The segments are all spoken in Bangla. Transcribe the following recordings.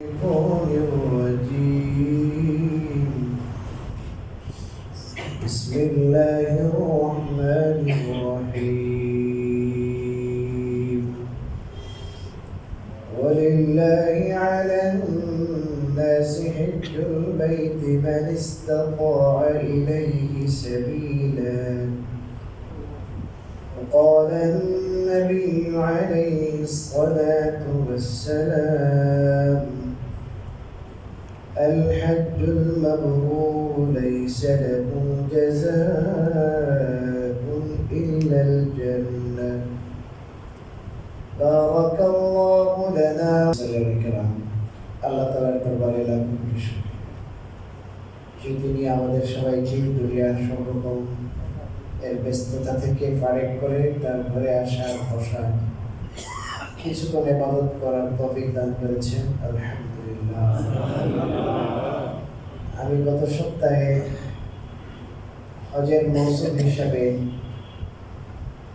الشيطان الرجيم. بسم الله الرحمن الرحيم. ولله على الناس حج البيت من استطاع إليه سبيلا. وقال النبي عليه الصلاة والسلام: الحج المبرور ليس له جزاء إلا الجنة. بارك الله لنا. আল্লাহ তাআলার দরবারে লাখ কোটি শুকরিয়া যে তিনি আমাদের সবাইকে দুনিয়ার সর্বরকম এর ব্যস্ততা থেকে ফারেক করে তার ঘরে আসা বসা কিছুক্ষণ ইবাদত করার তৌফিক দান করেছেন। আলহামদুলিল্লাহ। আমি গত সপ্তাহে হজের মৌসুম হিসাবে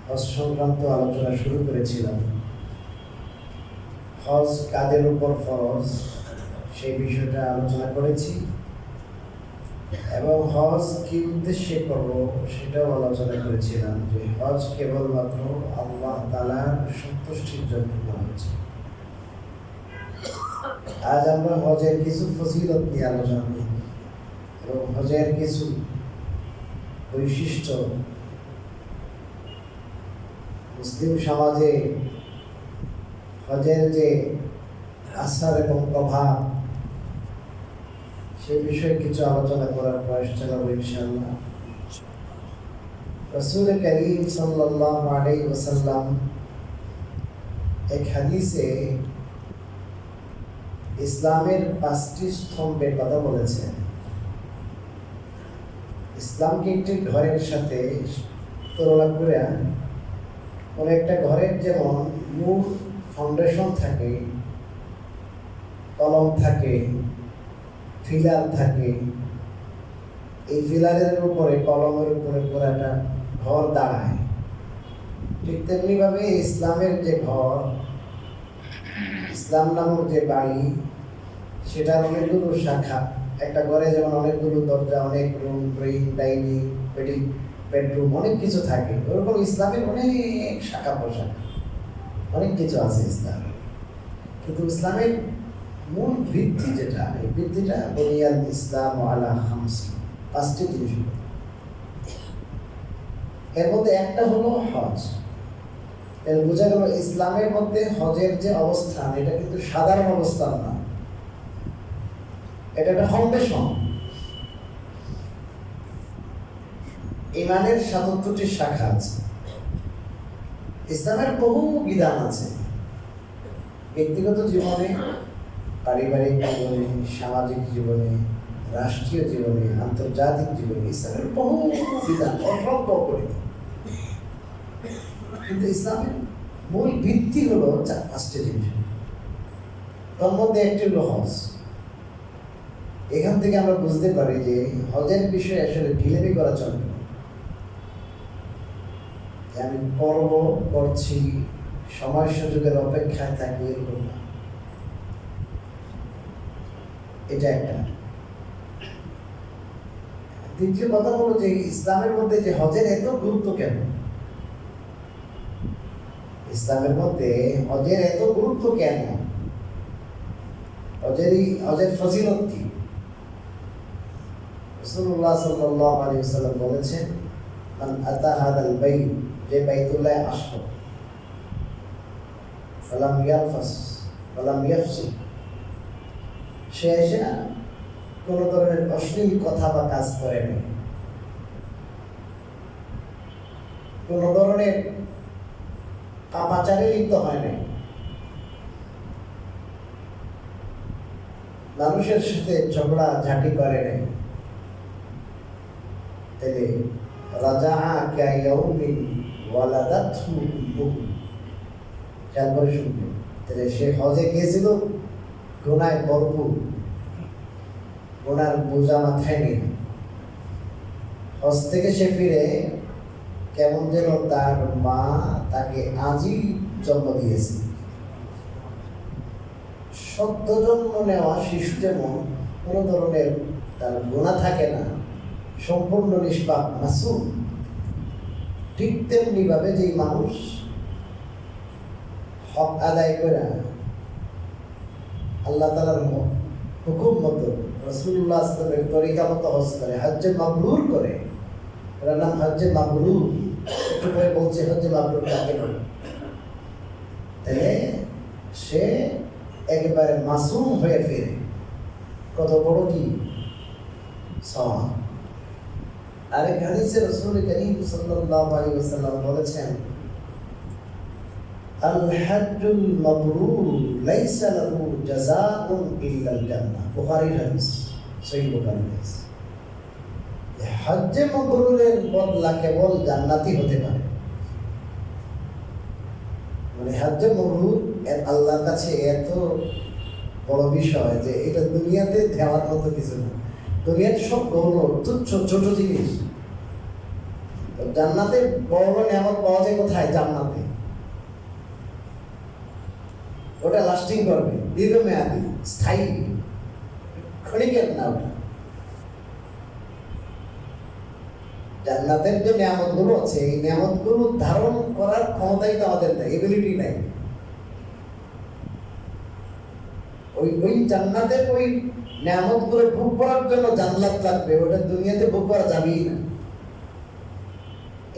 হজ সংক্রান্ত আলোচনা শুরু করেছিলাম। হজ কাদের উপর ফরজ সেই বিষয়টা আলোচনা করেছি এবং হজ কি উদ্দেশ্যে করব সেটাও আলোচনা করেছিলাম যে হজ কেবলমাত্র আল্লাহ তাআলার সন্তুষ্টির জন্য করা হচ্ছে। আজ আমরা হজের কিছু ফজিলত নিয়ে আলোচনা করব এবং হজের কিছু বৈশিষ্ট্য, মুসলিম সমাজে হজের যে আসার এবং প্রভাব সে বিষয়ে কিছু আলোচনা করার প্রয়াস চালাবো ইনশাআল্লাহ। রাসূল করিম সাল্লাল্লাহু আলাইহি ওয়াসাল্লাম এক হাদিসে ইসলামের 5টি স্তম্ভের কথা বলেছেন। ইসলামকে একটি ঘরের সাথে তুলনা করে, কোন একটা ঘরের যেমন মূল ফাউন্ডেশন থাকে, কলম থাকে, ফিলার থাকে, এই ফিলারের উপরে কলমের উপরে পুরাটা ঘর দাঁড়ায়। ঠিক তেমনি ভাবে ইসলামের যে ঘর, ইসলাম নামক যে বাড়ি, সেটার অনেকগুলো শাখা। একটা ঘরে যেমন অনেকগুলো দরজা, অনেক রুম, ডাইনিং, বেডরুম, অনেক কিছু থাকে, ওরকম ইসলামের অনেক শাখা প্রশাখা, অনেক কিছু আছে ইসলাম। কিন্তু ইসলামের মূল ভিত্তি যেটা, এই ভিত্তিটা বুনিয়াল ইসলাম আলা খামসি, 5টি জিনিস। এর মধ্যে একটা হলো হজ। এর বোঝা গেল ইসলামের মধ্যে হজের যে অবস্থান, এটা কিন্তু সাধারণ অবস্থান না, এটা একটা ফাউন্ডেশন। ইমানের 77টি শাখা আছে। ইসলামের বহু বিধান আছে, ব্যক্তিগত জীবনে, পারিবারিক জীবনে, সামাজিক জীবনে, রাষ্ট্রীয় জীবনে, আন্তর্জাতিক জীবনে ইসলামের বহু বিধান, অসংখ্য করে। কিন্তু ইসলামের মূল ভিত্তি হলো 5টি জিনিস। তার মধ্যে একটি হলো হজ। এখান থেকে আমরা বুঝতে পারি যে হজের বিষয়ে আসলে ঢিলেমি করা চলবে না। আমি করছি, সময় সুযোগের অপেক্ষায় থাকি, এরকম না। এটা একটা। দ্বিতীয় কথা হলো যে ইসলামের মধ্যে যে হজের এত গুরুত্ব কেন? ইসলামের মধ্যে হজের এত গুরুত্ব কেন? হজের ফজিলত কি? রাসূলুল্লাহ সাল্লাল্লাহু আলাইহি ওয়াসাল্লাম বলেছেন, মান আতা হাদাল বাইত, যে বাইতুল্লাহ আসলো, ফালাম ইয়ারফাস ফালাম ইয়াফসিক, সে এসে কোন ধরনের অশ্লীল কথা বা কাজ করে নাই, কোন ধরনের পাপাচারে লিপ্ত হয় নাই, মানুষের সাথে ঝগড়া ঝাঁটি করে নাই, তাহলে রাজাআ কায়াউমিন ওয়ালাদাতহু উম্মুহু, খেয়াল করে শুনবেন। তাহলে সে হজে গিয়েছিল গুনায় ভরপুর, গুনার বোঝা মাথায় নেই। হজ থেকে সে ফিরে কেমন যেন তার মা তাকে আজই জন্ম দিয়েছে, সদ্য জন্ম নেওয়া শিশু যেমন কোনো ধরনের তার গুনাহ থাকে না, সম্পূর্ণ নিষ্পাপ মাসুম, ঠিক তেমনি ভাবে যেই মানুষ হক আদায় করে আল্লাহ তাআলার হুকুম মতো রাসূলুল্লাহ সাল্লাল্লাহু আলাইহি ওয়াসাল্লামের তরিকা মতো হজ করে, হজ্জে মাবরুর করে, এর নাম হজ্জে মাবরুর। একটু পরে বলছে হজ্জে মাবরুর কাকে বলে। তাহলে সে একেবারে মাসুম হয়ে ফিরে, কত বড় কি সওয়াব। আরেক হাদিসে রাসূল করিম সাল্লাল্লাহু আলাইহি ওয়াসাল্লাম বলেছেন, আল হজ্জুল মাবরুর লাইসা লাহু জাযাউন ইল্লাল জান্নাহ। বুখারীর হাদিস, সহিহ বুখারীর হাদিস। হজ্জে মাবরুরের বদলা কেবল জান্নাতি হতে পারে। মানে হজ্জে মাবরুর আল্লাহর কাছে এত বড় বিষয় যে এটা দুনিয়াতে দেওয়ার মতো কিছু না। দুনিয়ার সব গৌণ তুচ্ছ ছোট জিনিস। জান্নাতে বড় নিয়ামত পাওয়া যায় কোথায়? জান্নাতে। ওটা লাস্টিং করবে, দীর্ঘমেয়াদী, স্থায়ী, ক্ষণিকের না ওটা। জান্নাতের যে নিয়ামতগুলো আছে, এই নিয়ামতগুলো ধারণ করার ক্ষমতাই তো আমাদের নেই, এবিলিটি নাই। ওই জান্নাতের ওই নিয়ামতগুলো ভোগ করার জন্য জান্নাত লাগবে, ওটা দুনিয়াতে ভোগ করা যাবেই না।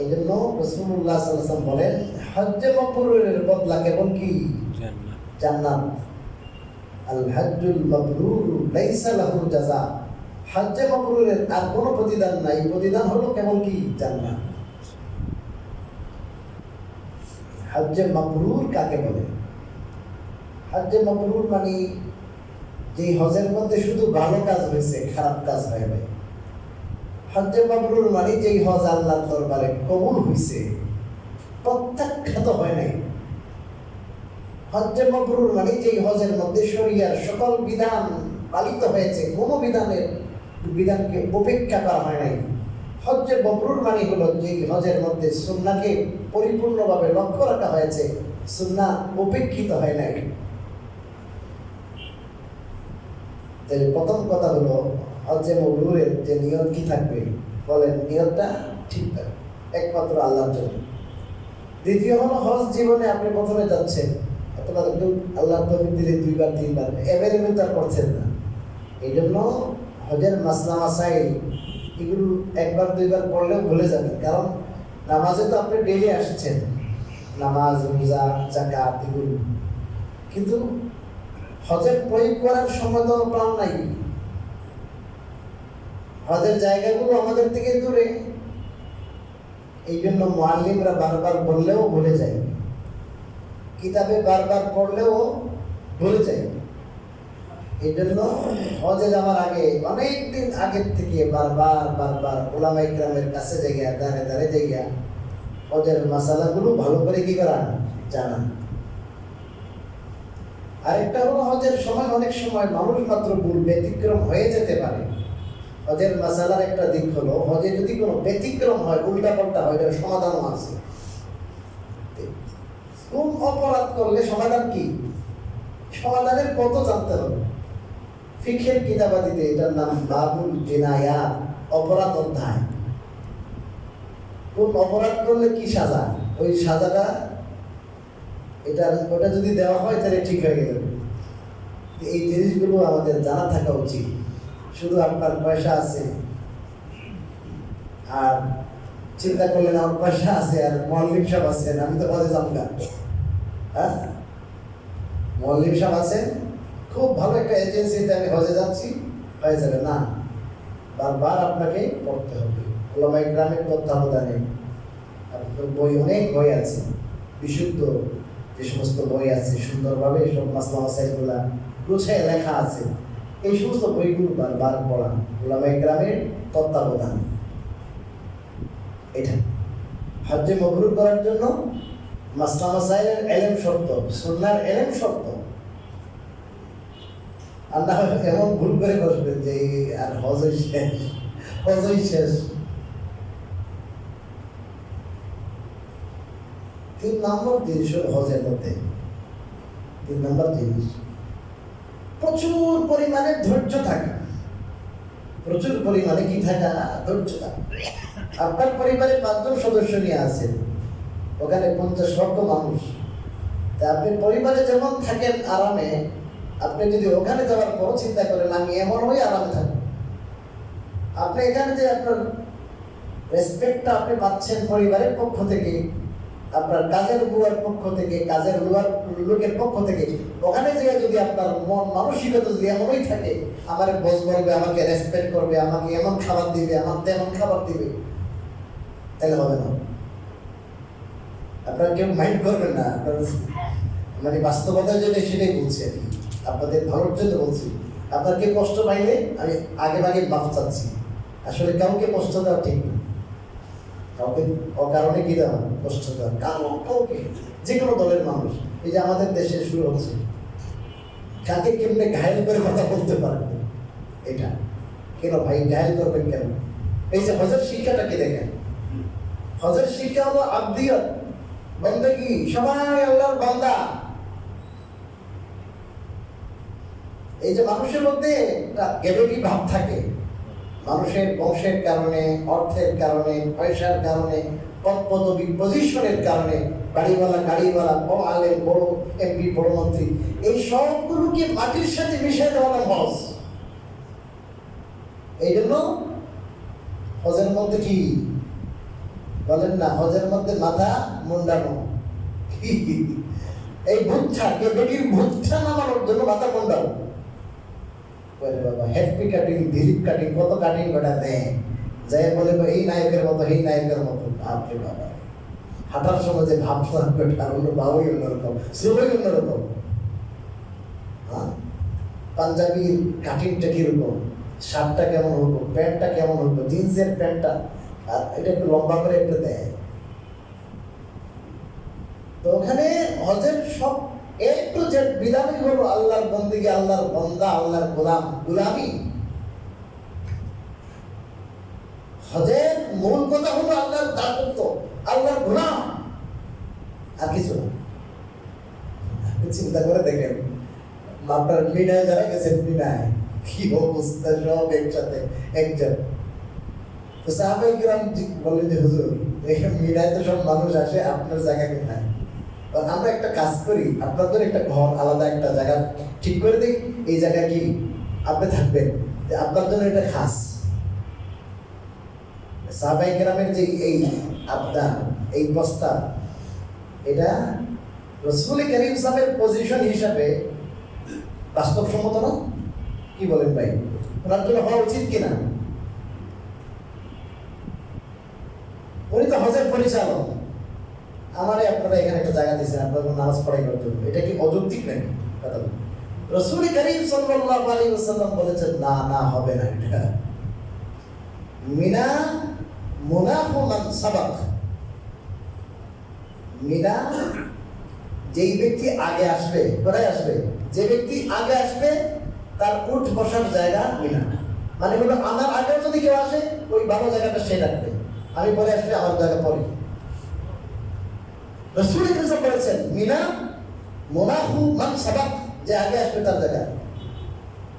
এই জন্য রাসূলুল্লাহ সাল্লাল্লাহু আলাইহি ওয়াসাল্লাম বলেন, হজ্জে মাবরুরের বদলা কেবল কি? জান্নাত। আল হজ্জুল মাবরুর লাইসা লাহু জাযা। হজ্জে মাবরুরের আর কোনো প্রতিদান নাই, প্রতিদান হলো কেবল কি? জান্নাত। হজ্জে মাবরুর কাকে বলে? হজ্জে মাবরুর মানে যে হজের মধ্যে শুধু ভালো কাজ হয়েছে, খারাপ কাজ হয় নাই। হজ্জে মাবরুর মানে যেই হজ আল্লাহর দরবারে কবুল হয়েছে, প্রত্যাখ্যাত হয় নাই। হজ্জে মাবরুর মানে যেই হজের মধ্যে শরিয়ার সকল বিধান পালিত হয়েছে, কোনো বিধানকে উপেক্ষা করা হয় নাই। হজ্জে মাবরুর মানে হলো যেই হজের মধ্যে সুন্নাহকে পরিপূর্ণভাবে লক্ষ্য রাখা হয়েছে, সুন্নাহ উপেক্ষিত হয় নাই। প্রথম কথা হলো হজ্জে মাবরুরের যে নিয়ত কি থাকবে? বলেন, নিয়তটা ঠিক থাকবে একমাত্র আল্লাহর জন্য। দ্বিতীয় হলো হজ জীবনে আপনি প্রথমে যাচ্ছেন, অথবা আল্লাহর তৌফিক দিলে 2 বার 3 বার এভেলেবেল তার করছেন না। এই জন্য হজের মাসলা মাসাইল এগুলো 1 বার 2 বার পড়লেও ভুলে যাবেন। কারণ নামাজে তো আপনি ডেইলি আসছেন, নামাজ, রোজা, যাকাত এগুলো, কিন্তু হজের প্রয়োগ করার সময় তো প্রাণ নাই। হজের জায়গাগুলো আমাদের থেকে দূরে, এই জন্য মুআল্লিমরা বারবার বললেও ভুলে যায়, কিতাবে বারবার পড়লেও ভুলে যায়। এই জন্য হজে যাওয়ার আগে অনেকদিন আগের থেকে বারবার উলামায়ে কেরামের কাছে জায়গা দাঁড়ে জায়গা হজের মাসালাগুলো ভালো করে কি করা? জানা। আরেকটা হলো হজের সময় অনেক সময় মানুষ মাত্র ভুল ব্যতিক্রম হয়ে যেতে পারে। হজের মাসালার একটা দিক হলো, হজে যদি কোনো ব্যতিক্রম হয়, উল্টাপাল্টা হয়, এটার সমাধানও আছে। কোন অপরাধ করলে সমাধান কি? সমাধানের কত জানতে হবে। ফিকহের কিতাবাদিতে এটার নাম বাবুল জিনায়াত, অপরাধ অধ্যায়। কোন অপরাধ করলে কি সাজা, ওই সাজাটা ওটা যদি দেওয়া হয় তাহলে ঠিক হয়ে গেল। এই জিনিসগুলো আমাদের জানা থাকা উচিত। শুধু আপনার পয়সা আছে আর চিন্তা করলেন আমার পয়সা আছে আর মুআল্লিম সাহেব আছেন, আমি তো হজে যাব না। হ্যাঁ, মুআল্লিম সাহেব আছেন, খুব ভালো একটা এজেন্সিতে আমি হজে যাচ্ছি, হয়ে যাবে না। বারবার আপনাকে পড়তে হবে উলামায়ে কেরামের তত্ত্বাবধানে। আপনার বই, অনেক বই আছে, বিশুদ্ধ যে সমস্ত বই আছে, সুন্দরভাবে সব মাসলা মাসাইলগুলা গুছিয়ে লেখা আছে, এই সমস্ত বইগুলো বারবার পড়া, উলামায়ে কেরামের তত্ত্বাবধান। এটা হজ্জে মাবরুর করার জন্য মাসলা মাসাইলের ইলম শর্ত, সুন্নাহর ইলম শর্ত। আল্লাহ এমন ভুল করে বসবেন যে আর হজই শেষ। 3 নম্বর জিনিস হজের মধ্যে, 3 নম্বর জিনিস প্রচুর পরিমাণে ধৈর্য থাকা, প্রচুর পরিমাণে কি থাকা, ধৈর্য থাকা। আপনার পরিবারে 5 জন সদস্য নিয়ে আছেন, ওখানে 50 লক্ষ মানুষ, তা আপনি পরিবারে যেমন থাকেন আরামে, আপনি যদি ওখানে যাওয়ার পর চিন্তা করেন আমি এমন হয়ে আরামে থাকবো, আপনি এখানে যে আপনার রেসপেক্টটা আপনি পাচ্ছেন পরিবারের পক্ষ থেকে, আপনার কাজের বুয়ার পক্ষ থেকে, কাজের লোকের পক্ষ থেকে, ওখানে যে যদি আপনার মন মানসিকতা যদি এমনই থাকে, আমার বস বলবে, আমাকে রেসপেক্ট করবে, আমাকে এমন খাবার দিবে, আমার তেমন খাবার দিবে, তাহলে হবে না। আপনারা কেউ মাইন্ড করবেন না, মানে বাস্তবতার জন্য সেটাই বলছি আর কি, আপনাদের ভালোর জন্য বলছি। আপনার কেউ কষ্ট পাইলে আমি আগে ভাগে মাফ চাচ্ছি। আসলে কাউকে কষ্ট দেওয়া ঠিক না, কাউকে অকারণে কি দেওয়া কষ্ট দেওয়া, কাউকে, যে কোনো দলের মানুষ। এই যে আমাদের দেশে শুরু হচ্ছে, কাকে কেমনে ঘায়েল করে কথা বলতে পারেন, এটা কেন ভাই ঘায়েল করবেন কেন? এই যে হজের শিক্ষাটাকে দেখেন, হজের শিক্ষা হলো আব্দিয়ত, বন্দেগী, সবাই আল্লাহর বান্দা। এই যে মানুষের মধ্যে একটা গেবেগি ভাব থাকে, মানুষের বংশের কারণে, অর্থের কারণে, পয়সার কারণে, পদ পদবি পজিশনের কারণে, গাড়িওয়ালা, বড় আলেম, বড় এমপি, বড় মন্ত্রী, এই সবগুলোকে মাটির সাথে মিশিয়ে দেওয়া হজ। এই জন্য হজের মধ্যে কি বলেন না, হজের মধ্যে মাথা মুন্ডানো, এই ভুচ্ছা গেবেগির ভুচ্ছা নামানোর জন্য মাথা মুন্ডানো। বাবা হ্যাপি কাটিং, দিলীপ কাটিং, কত কাটিং কটা দেয়, যাই বলে এই নায়কের মতো, এই নায়কের মতো। বাপরে বাবা, হাঁটার সময় যে ভাব বাবুই অন্যরকম, সুরই অন্যরকম। হ্যাঁ, পাঞ্জাবির কাটিংটা কিরকম, শার্টটা কেমন হতো, প্যান্টটা কেমন হতো, জিন্সের প্যান্টটা আর এটা একটু লম্বা করে একটু দেয়। তো ওখানে হজের সব একটু যে বিধানই হলো আল্লাহর বন্দেগী, আল্লাহর বান্দা, আল্লাহর গোলামি। হজের মূল কথা হলো আল্লাহর দাসত্ব, আল্লাহর গোলাম, আর কিছু না। চিন্তা করে দেখেন, আপনার মিনায় যারা গেছেন, মিনায় কি অবস্থা, সব একসাথে একজন। তো সাহাবায়ে কিরাম বললেন যে হুজুর, এখানে মিনায় তো সব মানুষ আসে, আপনার জায়গা কোথায়? আমরা একটা কাজ করি, আপনাদের একটা ঘর, আলাদা একটা জায়গা ঠিক করে দিই, এই জায়গা কি আপনি থাকবেন, যে আপনার জন্য এটা খাস। সাহাবায়ে কেরামের যে এই আবদান, এই প্রস্তাব, এটা রাসূল করিম সাহেবের পজিশন হিসাবে বাস্তবসম্মত না? কি বলেন ভাই, ওনার জন্য হওয়া উচিত কিনা? উনি তো হজের পরিচালক, আমারে আপনারা এখানে একটা জায়গা দিয়েছেন, আপনাদের নামাজ পড়াই করতে হবে, এটা কি অযৌক্তিক নাকি? কথা বলুন। রাসূল করিম সাল্লাল্লাহু আলাইহি ওয়াসাল্লাম বলেছেন না, না হবে না, এটা মিনা মুনাফু মান সাবাক। মিনা যেই ব্যক্তি আগে আসবে, কোথায় আসবে? যে ব্যক্তি আগে আসবে তার উঠ বসার জায়গা মিনা। মানে হলো আমার আগেও যদি কেউ আসে, ওই ভালো জায়গাটা সে রাখবে, আমি পরে আসলে আমার জায়গা পরে। রাসূল ইসলাম বলেছেন মিনা মুনাফু মান সাবাক, যে আগে আসবে তার জায়গা।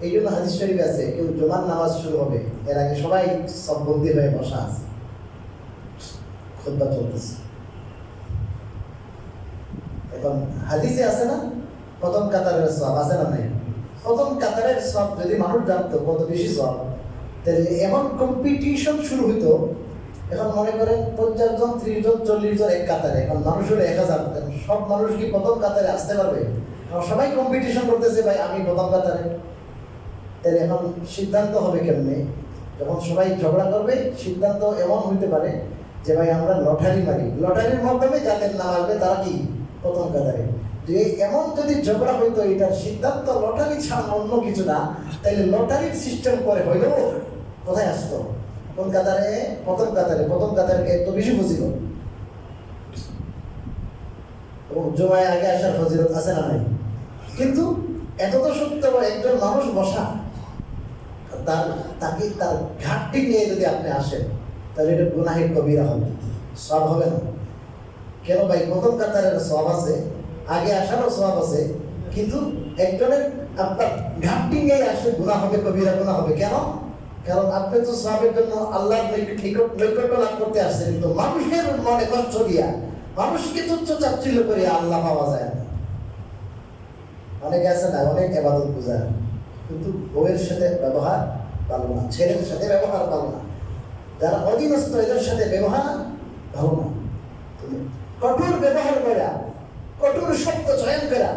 এই জন্য হাদিস শরীফে আছে, কেউ জুমার নামাজ শুরু হবে, এর আগে সবাই সব বন্দী হয়ে বসা আছে, খুতবা চলতেছে। এখন হাদিসে আছে না, প্রথম কাতারের সওয়াব আছে না নাই? প্রথম কাতারের সওয়াব যদি মানুষ জানতো কত বেশি সওয়াব, তাহলে এমন কম্পিটিশন শুরু হইতো। এখন মনে করেন 50 জন, 30 জন, 40 জন এক কাতারে, এখন মানুষ হলো 1000, সব মানুষ কি প্রথম কাতারে আসতে পারবে? সবাই কম্পিটিশন করতেছে, ভাই আমি প্রথম কাতারে। তাহলে এখন সিদ্ধান্ত হবে কেমনে? যখন সবাই ঝগড়া করবে, সিদ্ধান্ত এমন হইতে পারে যে ভাই আমরা লটারি মারি, লটারির মাধ্যমে যাদের নাম আসবে তারা কি প্রথম কাতারে। যে এমন যদি ঝগড়া হইতো, এটার সিদ্ধান্ত লটারি ছাড়া অন্য কিছু না, তাহলে লটারির সিস্টেম করে হইলেও কোথায় আসতো? কোন কাতারে? প্রথম কাতারে। প্রথম কাতারে এত বেশি ফজিলত, এবং জমায় আগে আসার ফজিলত আছে না নাই? কিন্তু এত তো সত্য, একজন মানুষ বসা, তাকে তার ঘাটতি নিয়ে যদি আপনি আসেন, তাহলে এটা গুনাহে কবিরা হবে, সব হবে না। কেন ভাই? প্রথম কাতারের সওয়াব আছে, আগে আসারও সওয়াব আছে, কিন্তু একজনের আপনার ঘাটতি নেই আসলে গুনাহ হবে, কবিরা গুনাহ হবে। কেন? কারণ আপনি তো সওয়াবের জন্য আল্লাহর নৈকট্য লাভ করতে আসছেন, কিন্তু মানুষের মনে কষ্ট দিয়া, মানুষকে তুচ্ছ তাচ্ছিল্য করে আল্লাহ পাওয়া যায় না। অনেকে আছে না, অনেক ইবাদত বুঝায়, কিন্তু বউয়ের সাথে ব্যবহার ভালো না, ছেলের সাথে ব্যবহার ভালো না, যারা অধীনস্থ এদের সাথে ব্যবহার ভালো না। কঠোর ব্যবহার করা, কঠোর শব্দ চয়ন করা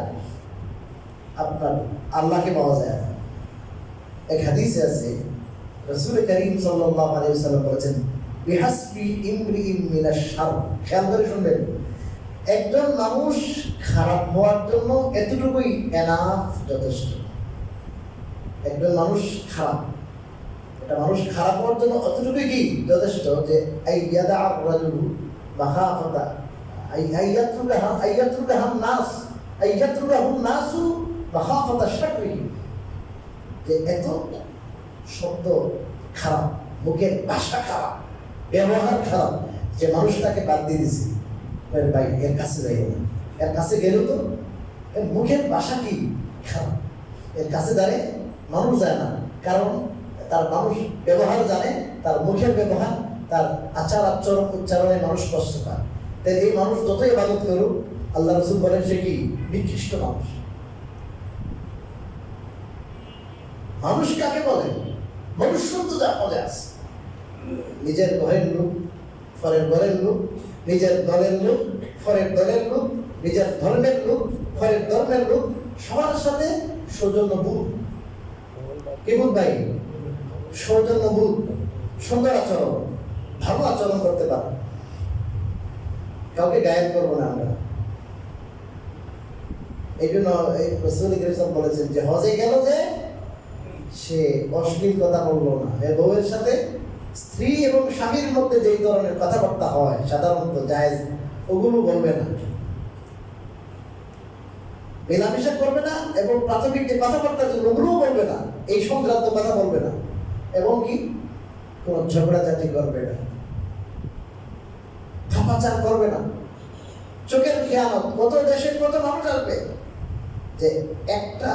আপনার আল্লাহকে পাওয়া যায় না। এক হাদিসে আছে, রাসূল করিম সাল্লাল্লাহু আলাইহি ওয়াসাল্লাম বলেছেন, বিহাসবি ইমরিইন মিনাশ শার। খেয়াল করে শুনবেন, একজন মানুষ খারাপ হওয়ার জন্য এতটুকুই এনাফ, যথেষ্ট। একজন মানুষ খারাপ, একটা মানুষ খারাপ হওয়ার জন্য অতটুকুই কি যথেষ্ট, যে আইয়াদা আর-রাজুলু মাখাফাতা আইয়াতরুকাহান নাসু মাখাফাতা শাররি। যে এত শব্দ খারাপ, মুখের ভাষা খারাপ, ব্যবহার খারাপ, যে মানুষটাকে বাদ দিয়ে দিছে, ভাই এর কাছে যাইও না, এর কাছে গেলেও তো এর মুখের ভাষা কি খারাপ, এর কাছে দাঁড়ে মানুষ যায় না, কারণ তার মানুষ ব্যবহার জানে, তার মুখের ব্যবহার, তার আচার আচরণ উচ্চারণে মানুষ কষ্ট পায়। তাই এই মানুষ যতই ইবাদত করুক, আল্লাহ রাসূল বলেন সে কি নিকৃষ্ট মানুষ। মানুষ কাকে বলে? মনুষ্য তো যা বলে আছে, নিজের ঘরের লোক পরের ঘরের লোক, নিজের দলের লোক পরের দলের লোক, নিজের ধর্মের লোক পরের ধর্মের লোক, সবার সাথে সৌজন্যবোধ। কি বুঝ ভাই? সৌজন্যবোধ, সুন্দর আচরণ, ভালো আচরণ করতে পারে, কাউকে গায়েব করবো না আমরা। এই জন্য রাসূল করিম বলেছেন যে হজে গেল যে সে অশ্লীল কথা বললো না, বউয়ের সাথে স্ত্রী এবং স্বামীর মধ্যে যেই ধরনের কথাবার্তা হয় সাধারণত জায়েজ, ওগুলো বলবে না, মেলামেশা করবে না, এবং প্রাথমিক যে কথাবার্তা ওগুলোও বলবে না, এই সংক্রান্ত কথা বলবে না, এবং কি কোন ঝগড়াঝাটি করবে না, থাপাচার করবে না, চোখের খেয়ানত। কত দেশে কত মানুষ আসবে যে একটা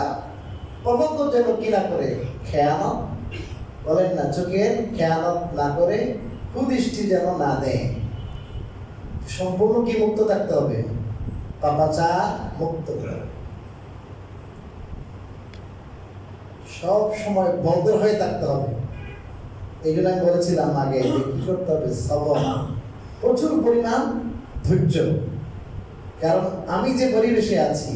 প্রবন্ধ যেন কি না করে, খেয়ানত বলেন না, চোখের খেয়ানত না করে, কুদৃষ্টি যেন না দেয়। সম্পূর্ণ কি মুক্ত থাকতে হবে? পাপাচার মুক্ত, সব সময় বন্ধ হয়ে থাকতে হবে। এই জন্য আমি বলেছিলাম আগে যে কি করতে হবে, সবর, প্রচুর পরিমাণ ধৈর্য। কারণ আমি যে পরিবেশে আছি,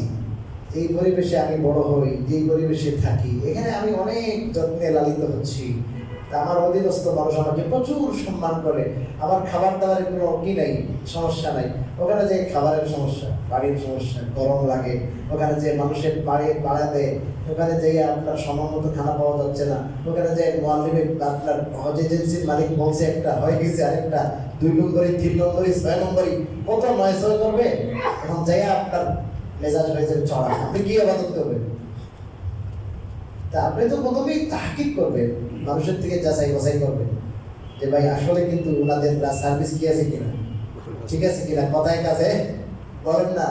এই পরিবেশে আমি বড় হই, যে পরিবেশে থাকি, এখানে আমি অনেক যত্নে লালিত হচ্ছি। আমার অধীনস্থ মানুষ আমাকে প্রচুর সম্মান করে, আমার খাবার দাবারের কোনো কি নাই, সমস্যা নাই। ওখানে যে খাবারের সমস্যা, বাড়ির সমস্যা, গরম লাগে, ওখানে যে মানুষের বাড়া দেয়, ওখানে যে আপনার সময় মতো খানা পাওয়া যাচ্ছে না, ওখানে যে মুআল্লিমে আপনার হজ এজেন্সির মালিক বলছে একটা হয়ে গেছে, আরেকটা 2 নম্বরই 3 নম্বরই 6 নম্বরই, কত 9 করবে, এখন যাই আপনার মেজাজ হয়েছে চড়া, আপনি কি ইবাদত করবেন? তা আপনি তো প্রথমেই তাহকিক করবেন, মানুষের থেকে যাচাই বাছাই করবেন যে ভাই আসলে কিন্তু ওনাদের সার্ভিস কি আছে কিনা, ঠিক আছে কিনা, কথায় কাজে বলেন না।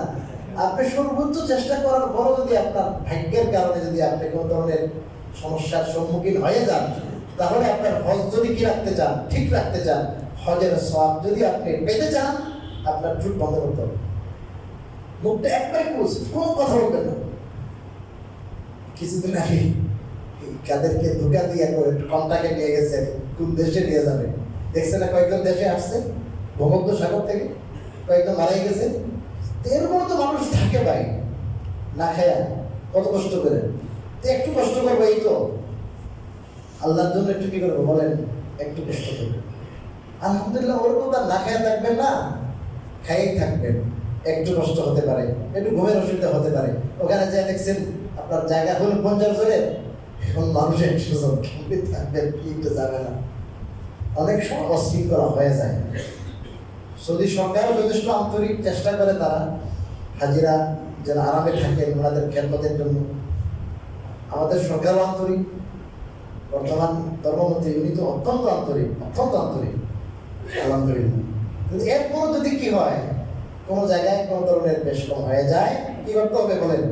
আপনি সর্বোচ্চ চেষ্টা করার পরও যদি আপনার ভাগ্যের কারণে যদি আপনি কোনো ধরনের সমস্যার সম্মুখীন হয়ে যান, তাহলে আপনার হজ যদি কি রাখতে চান, ঠিক রাখতে চান, হজের সওয়াব যদি আপনি পেতে চান, আপনার চুপ বন্ধ করতে হবে, মুখটা একবারে ক্লোজ, কোনো কথা বলবেন না। কিছুদিন আগে কাদেরকে ধোকা দিয়ে কন্টাকে নিয়ে গেছে, কোন দেশে নিয়ে যাবে দেখছে না, কয়েকজন দেশে আসছে ভূমধ্য সাগর থেকে, কয়েকজন মারাই গেছে। এরকম তো মানুষ থাকে ভাই, না খায়া কত কষ্ট করে, একটু কষ্ট করবো, এই তো আল্লাহর জন্য একটু কি করবো বলেন, একটু কষ্ট করবো। আলহামদুলিল্লাহ, ওরকম তার না খায়া থাকবেন না, খাইয়েই থাকবেন, একটু কষ্ট হতে পারে, একটু ঘুমের অসুবিধা হতে পারে। ওখানে যা দেখছেন আপনার জায়গা হল 50 জনের, এখন মানুষের সুযোগ থাকবেন কিন্তু যাবে না, অনেক সময় অশৃঙ্খলা হয়ে যায়। সৌদি সরকারও যথেষ্ট আন্তরিক চেষ্টা করে, তারা হাজিরা যেন আরামে থাকে ওনাদের খেদমতের জন্য। আমাদের সরকারও আন্তরিক, বর্তমান ধর্মমন্ত্রী উনি তো অত্যন্ত আন্তরিক, অত্যন্ত আন্তরিক, আলহামদুলিল্লাহ। কিন্তু এরপর যদি কি হয়, কোনো জায়গায় কোনো ধরনের বেশ কম হয়ে যায়, কি করতে হবে বলেন?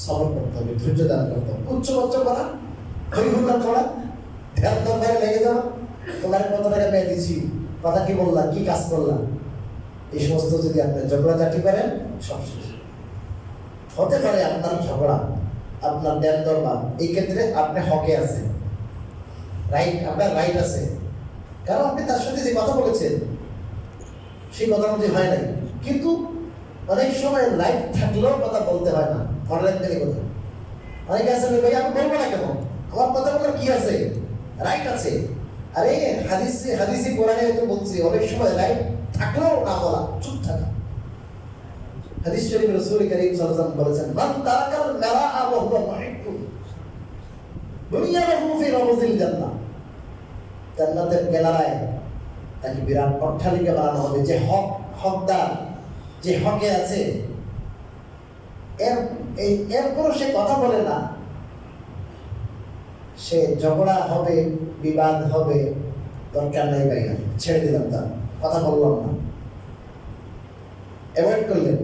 সবর করতে হবে, ধৈর্য ধারণ করতে হবে। উচ্চ করা, হরিহুল্লার করা, ধ্যান দরবারে লেগে যাওয়া, তোমার কত টাকা ব্যয় দিচ্ছি, কথা কি বললাম, কি কাজ করলাম, এই সমস্ত যদি আপনি ঝগড়াঝাটি করেন সব শেষ। হতে পারে আপনার ঝগড়া, আপনার ধ্যান দরবার, এই ক্ষেত্রে আপনি হকে আছেন, রাইট, আপনার রাইট আছে, কারণ আপনি তার সাথে যে কথা বলেছেন সেই কথা মধ্যে হয় নাই। কিন্তু অনেক সময় রাইট থাকলেও কথা বলতে হয় না, মনে রাখবেন এই কথা। অনেকে আছে ভাই আমি বলবো না কেন, আমার কথা বলার কি আছে, রাইট আছে। আরে হাদিসি কোরআনে তো বলছি অনেক সময় রাইট থাকলেও না বলা, চুপ থাকা। হাদিস শরীফে রাসূল কারীম সাল্লাল্লাহু আলাইহি ওয়াসাল্লাম বলেছেন, মান তারাকাল মারাআ ওয়া হুয়া মুহিব্বুন দুনিয়া লাহু ফি রাউজিল জান্নাহ। জান্নাতের কেনারায় তাকে বিরাট অট্টালিকা বানানো হবে, যে হকদার, যে হকে আছে, এরপরও সে কথা বলে না, সে ঝগড়া হবে, বিবাদ হবে, দরকার নাই ভাইয়া, ছেড়ে দিলাম, তার কথা বললাম না, অ্যাভয়েড করলেন।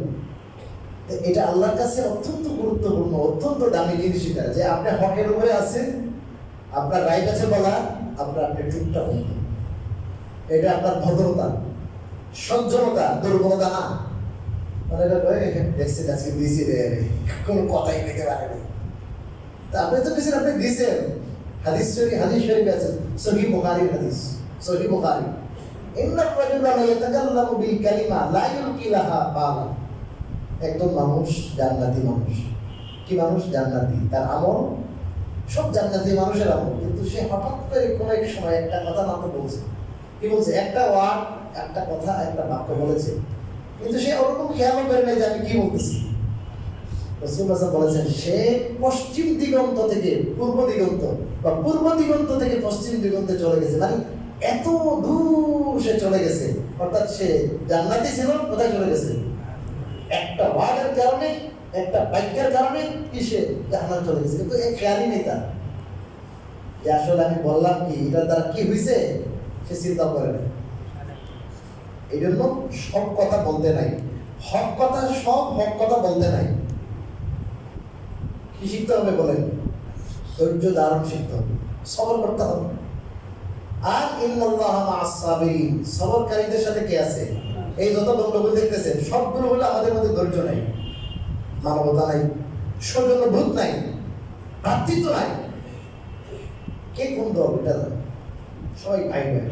এটা আল্লাহর কাছে অত্যন্ত গুরুত্বপূর্ণ, অত্যন্ত দামি জিনিস এটা, যে আপনি হকের উপরে আছেন, আপনার রাইট আছে বলা, আপনি চুপটা বলবেন। এটা আপনার ভদ্রতা, সজ্জনতা, দুর্বলতা না। দেখছেন আজকে দিয়েছি রে, কোনো কথাই পেতে পারেনি, তা আপনি তো বেশি আপনি দিয়েছেন। হাদিস শরীফ আছে, সহিহ বুখারীর হাদিস, সহিহ বুখারী, ইন্নার রাজুলা লা ইয়াতাকাল্লামু বিল কালিমা লা ইউলকি লাহা বালা। একজন মানুষ জান্নাতি মানুষ, কি মানুষ, জান্নাতি, তার আমল সব জান্নাতি মানুষের আমল, কিন্তু সে হঠাৎ করে কোনো এক সময় একটা কথা মাত্র বলছে, কি বলছে, একটা ওয়ার্ড, একটা কথা, একটা বাক্য বলেছে, কিন্তু সে ওরকম খেয়াল করে নাই যে আমি কি বলতেছি। রাসূলুল্লাহ বলেছেন, সে পশ্চিম দিগন্ত থেকে পূর্ব দিগন্ত, বা পূর্ব দিগন্ত থেকে পশ্চিম দিগন্তে চলে গেছে, মানে এত দূর সে চলে গেছে, অর্থাৎ সে জান্নাতি ছিল, কোথায় চলে গেছে, একটা ওয়ার্ডের কারণে, একটা বাক্যের কারণে কি সে জান্নাত চলে গেছে, কিন্তু এই খেয়ালই নেই তার, যে আসলে আমি বললাম কি, এটা তার কি হয়েছে, সে চিন্তা করে না। এই জন্য সব কথা বলতে নাই, হক কথা, সব হক কথা বলতে নাই। কি শিখতে হবে বলেন, ধৈর্য ধারণ শিখতে হবে, সবর করতে হবে। আর ইন্নাল্লাহা মা'আস সাবিরিন, সবরকারীদের সাথে কে আছে? এই যত গন্ডগোল দেখতেছেন সবগুলো হলো আমাদের মধ্যে ধৈর্য নাই, মানবতা নাই, সৌজন্যবোধ নাই, ভ্রাতৃত্ব নাই। কে কোন দল, এটা সবাই ভাই ভাই,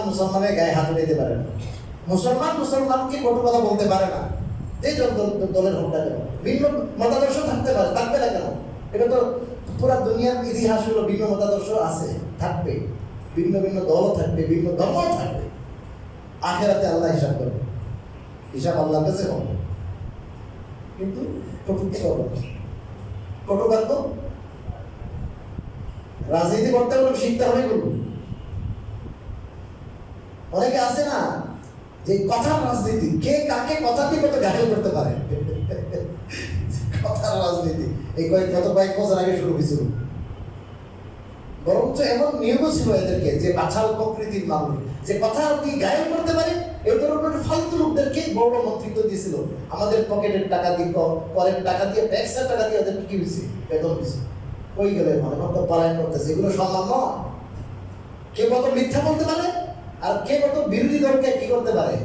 মুসলমানের গায়ে হাত দিতে পারে না, মুসলমানকে কটু কথা বলতে পারে না, যে দলের হোক না কেন, ভিন্ন মতাদর্শ থাকতে পারে, থাকবে না কেন? এটা তো পুরা দুনিয়ার ইতিহাস হলো, ভিন্ন মতাদর্শ আছে, থাকবে, ভিন্ন ভিন্ন দলও থাকবে, ভিন্ন ধর্মও থাকবে। আখেরাতে আল্লাহ হিসাব করবে, হিসাব আল্লাহর কাছে হবে, কিন্তু কটুক্তি করবে, কটুবাক্য, রাজনীতি করতে হলে শিখতে হবে এগুলো। অনেকে আছে না যে কথার রাজনীতি, কে কাকে কথা দিয়ে কত ঘায়ল করতে পারে, কথার রাজনীতি এই কয়েক বছর আগে শুরু হয়েছিল। বরঞ্চ এমন নিয়মও ছিল এদেরকে, যে বাছাল প্রকৃতির মানুষ, যে কথা আপনি ঘায়ল করতে পারে, এই ধরনের ফালতু লোকদেরকে বড় মন্ত্রিত্ব দিয়েছিল। আমাদের পকেটের টাকা দিয়ে, করের টাকা দিয়ে, ট্যাক্সের টাকা দিয়ে ওদের কি হয়েছে, বেতন হয়েছে, কই গেলে মানে তো পলায়ন করতেছে। এগুলো সম্মান নয়। কে কত মিথ্যা বলতে পারে, আর কে কত বিরোধী দলকে কি করতে পারে,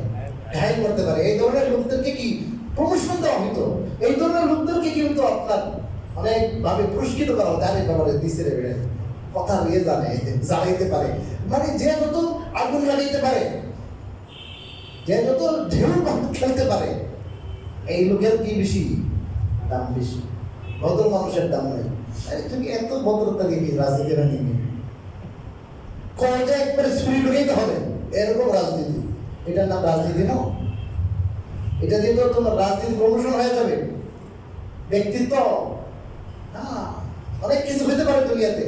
ঘায়ল করতে পারে, এই ধরনের লোকদেরকে কি প্রমোশন দেওয়া হইতো, এই ধরনের লোকদেরকে কিন্তু আপনার অনেক ভাবে পুরস্কৃত করা হতো। আরে ব্যাপারে দিছে রে, কথা নিয়ে জানে, জ্বালাইতে পারে, মানে যে যত আগুন লাগাইতে পারে, যে যত ঢেউ খেলতে পারে, এই লোকের কি বেশি দাম, বেশি, ভদ্র মানুষের দাম নেই। তুমি এত ভদ্রতা দিবি রাজনীতি না নিবি, কয়টা একবারে ছুরি ঢুকাইতে হবে, এরকম রাজনীতি। এটার নাম রাজনীতি না, এটা দিয়ে তো তোমার রাজনীতি প্রমোশন হয়ে যাবে, ব্যক্তিত্ব, হ্যাঁ, অনেক কিছু হতে পারে দুনিয়াতে,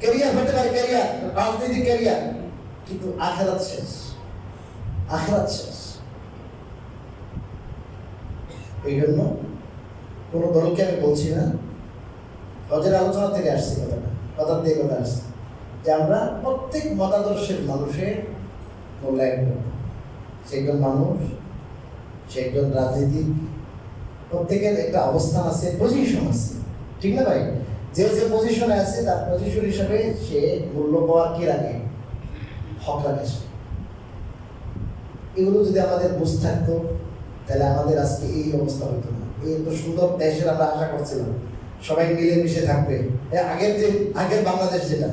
ক্যারিয়ার হতে পারে, ক্যারিয়ার, রাজনীতি ক্যারিয়ার, কিন্তু আখিরাত শেষ, আখিরাত শেষ। এই জন্য কোনো দলকে আমি বলছি না, হজের আলোচনা থেকে আসছি, কথা দিয়ে কথা আসছে, যে আমরা প্রত্যেক মতাদর্শের মানুষের মূল্যায়ন করব। সেগুলো মানুষ সে একজন রাজনীতি, প্রত্যেকের একটা অবস্থান আছে, পজিশন আছে, ঠিক না ভাই? যে যে পজিশনে আছে তার পজিশন হিসাবে সে মূল্য পাওয়ার কি রাখে, হক রাখে। এগুলো যদি আমাদের বুঝ থাকতো তাহলে আমাদের আজকে এই অবস্থা হতো না। এই এত সুন্দর দেশের আমরা আশা করছিলাম সবাই মিলেমিশে থাকবে। আগের বাংলাদেশ যেটা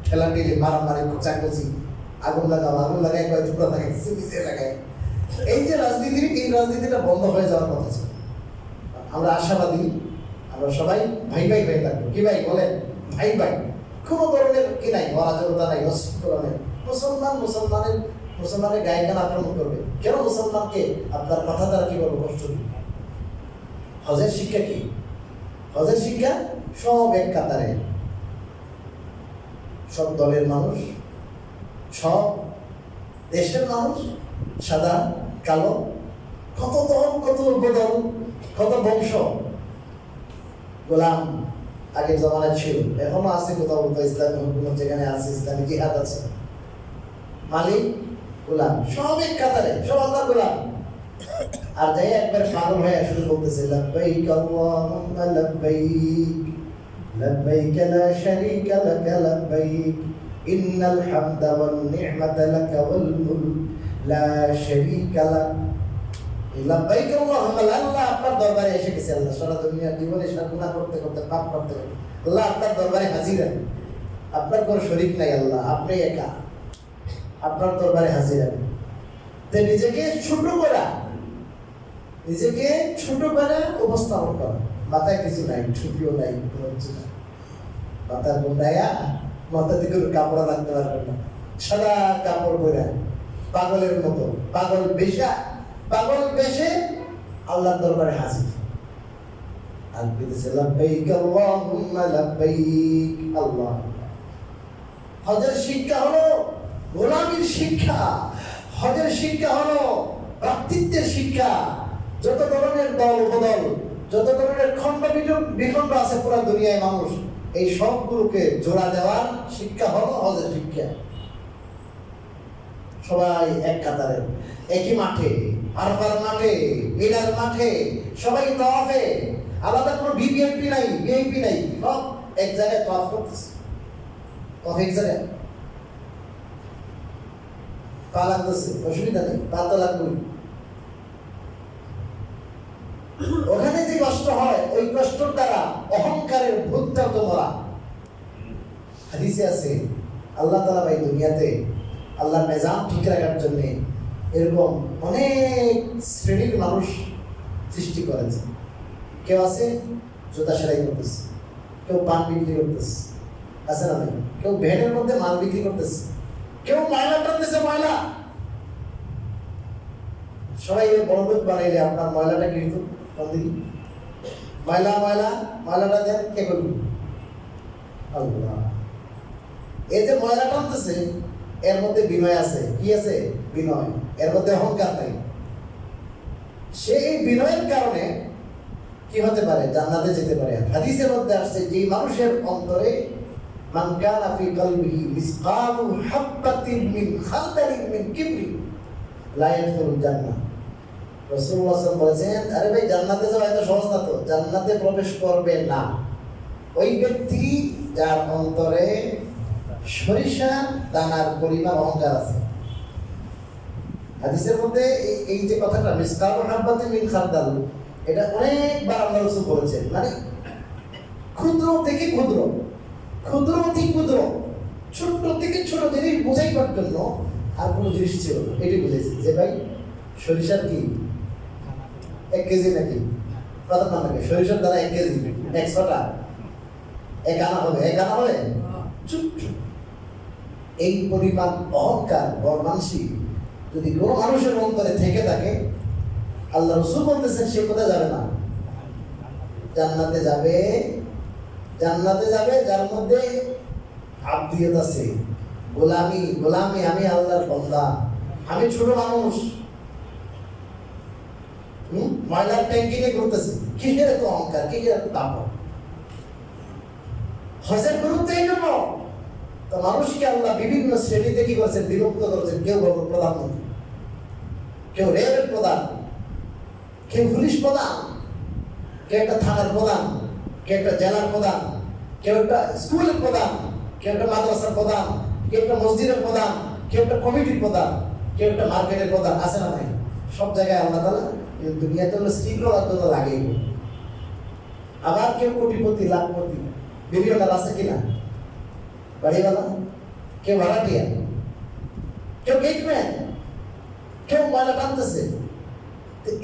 ঠেলাঠেলি মারামারি খোঁচাখুচি, আগুন লাগায় কয়েক টুকরা লাগায় নিচে লাগায়, এই যে রাজনীতি, এই রাজনীতিটা বন্ধ হয়ে যাওয়ার কথা ছিল। আমরা আশাবাদী, আমরা সবাই ভাই ভাই ভাই থাকবো। কি ভাই বলেন? ভাই ভাই, কোনো ধরনের কি নাই, অরাজকতা নাই, অশৃঙ্খলা নাই। মুসলমানের গায়ে কেন আক্রমণ করবে? কেন মুসলমানকে আপনার কথা দ্বারা কি বলবো কষ্ট দিবে? হজের শিক্ষা কি? হজের শিক্ষা সব এক কাতারে, সব দলের মানুষ, সব দেশের মানুষ, সাদা কালো, কত দল, কত উপদল, কত বংশ। গোলাম আগের জমানায় ছিল, এখনো আছে কোথাও কোথাও ইসলামী হুকুমত যেখানে আছে, ইসলামী জিহাদ আছে। মালিক গোলাম সব এক কাতারে, সব আল্লাহ গোলাম। আর যাই একবার পাগল হয়ে শুরু করতেছে লাব্বাইক আল্লাহুম্মা লাব্বাইক লাব্বাইক লা শারীকা লাক লাব্বাইক ইন্নাল হামদা ওয়ান নি'মাতা লাক ওয়াল মুলক লা শারীকা লাক। লাব্বাইক আল্লাহুম্মা, আল্লাহ আপনার দরবারে এসে গেছে। আল্লাহ সারা দুনিয়ার জীবনে গুনাহ করতে করতে পাপ করতে করতে আল্লাহ আপনার দরবারে হাজির। আপনার কোনো শরীক নাই, আল্লাহ আপনি একা, আপনার দরবারে হাজির। তো নিজেকে ছোট করা, নিজেকে ছোট করে উপস্থাপন করা, মাথায় কিছু নাই, টুপিও নাই, কিছু নাই, মাথার গোন্ডায়া মাথা থেকে কাপড় রাখতে পারবেন না, সাদা কাপড় পরে পাগলের মতো, পাগল বেশে আল্লাহর দরবারে হাজির। আর বলতেছে লাব্বাইক আল্লাহুম্মা লাব্বাইক। আল্লাহ, হজের শিক্ষা হলো গোলামীর শিক্ষা, হজের শিক্ষা হলো ভ্রাতৃত্বের শিক্ষা। যত ধরনের দল উপদল, যত ধরনের খণ্ড বিখণ্ড আছে পুরো দুনিয়ায় মানুষ, এই সবগুলোকে জোড়া দেওয়ার শিক্ষা হলো হজের শিক্ষা। সবাই এক কাতারে, একই মাঠে, আরফার মাঠে, মিনার মাঠে, সবাই তাওয়াফে, আলাদা কোনো ভিভিআইপি নাই, ভিআইপি নাই, সব এক জায়গায় তাওয়াফ করতেছে। এক জায়গায় পা লাগতেছে, অসুবিধা নেই, পা তো লাগবেই। ওখানে যে কষ্ট হয়, ওই কষ্টর দ্বারা অহংকারের ভূতটা তোমরা। হাদিসে আছে আল্লাহ তাআলা এই দুনিয়াতে আল্লাহর নিজাম ঠিক রাখার জন্য এরকম অনেক শ্রেণীর মানুষ সৃষ্টি করেছে। কেউ আছে জুতা সেলাই করতেছে, কেউ পান বিক্রি করতেছে, আছে না নাই? কেউ ভ্যানের মধ্যে মাল বিক্রি করতেছে, কেউ ময়লা টানতেছে, ময়লা। সবাই বড় লোক বানাইলে আপনার ময়লাটা কিন্তু ময়লাটা দেন কে করবি? আল্লাহ। এই যে ময়লা টানতেছে এর মধ্যে বিনয় আছে, কি আছে? বিনয়, এর মধ্যে অহংকার নাই। সেই বিনয়ের কারণে কি হতে পারে? জান্নাতে যেতে পারে। হাদিসের মধ্যে আসছে যে মানুষের অন্তরে মান কানা ফি কলবিহি মিসকালু হাববাতিন মিন খারদালিন মিন কিবরি লা ইয়াদখুলুল জান্নাহ। রাসূলুল্লাহ সাল্লাল্লাহু আলাইহি ওয়াসাল্লাম বলেছেন, আরে ভাই জান্নাতে যাওয়া এত সহজ না তো। জান্নাতে প্রবেশ করবে না ওই ব্যক্তি যার অন্তরে সরিষা দানার পরিমাণ অহংকার আছে। হাদিসের মধ্যে এই যে কথাটা মিসকালু হাববাতিন মিন খারদাল, এটা অনেকবার আল্লাহ রাসূল বলেছেন। মানে ক্ষুদ্র থেকে ক্ষুদ্র, ক্ষুদ্র অতি ক্ষুদ্র, ছোট থেকে ছোট জিনিস বোঝাইবার জন্য আর কোনো জিনিস ছিল না। এটি বুঝেছি যে ভাই সরিষার কি 1 কেজি নাকি প্রধান নাকি সরিষার দ্বারা 1 কেজি 100টা 1 আনা হবে, 1 আনা হবে। এই পরিমাণ অহংকার বর্ণাংশী যদি কোনো মানুষের অন্তরে থেকে থাকে, আল্লাহ রাসূল বলতেছেন সে কোথায় যাবে না? জান্নাতে যাবে। জান্নাতে যাবে যার মধ্যে আব্দিয়ত আছে, গোলামি। আমি আল্লাহর বান্দা, আমি ছোট মানুষ, ময়লার ট্যাঙ্কি নিয়ে ঘুরতেছি। কিসের এত অহংকার, কিসের এত দাম? হজের গুরুত্ব এই জন্য তো মানুষকে আল্লাহ বিভিন্ন শ্রেণীতে কি করেছেন? বিভক্ত করেছেন। কেউ বলবো প্রধানমন্ত্রী, কেউ রেলের প্রধান, কেউ পুলিশ প্রধান, কেউ একটা থানার প্রধান, কেউ একটা জেলার প্রধান, কেউ একটা স্কুলের প্রধান, কেউ একটা মাদ্রাসার প্রধান, কেউ একটা মসজিদের প্রধান, কেউ একটা কমিটির প্রধান, কেউ একটা মার্কেটের প্রধান, আছে না নাই? সব জায়গায় আল্লাহ তাআলা দুনিয়াতে হলো শৃঙ্খলার জন্য লাগেই। আবার কেউ কোটিপতি, লাখপতি, বিলিয়নার আছে কিনা? বাড়িওয়ালা, কেউ ভাড়াটিয়া, কেউ গেটম্যান, কেউ ময়লা টানতেছে।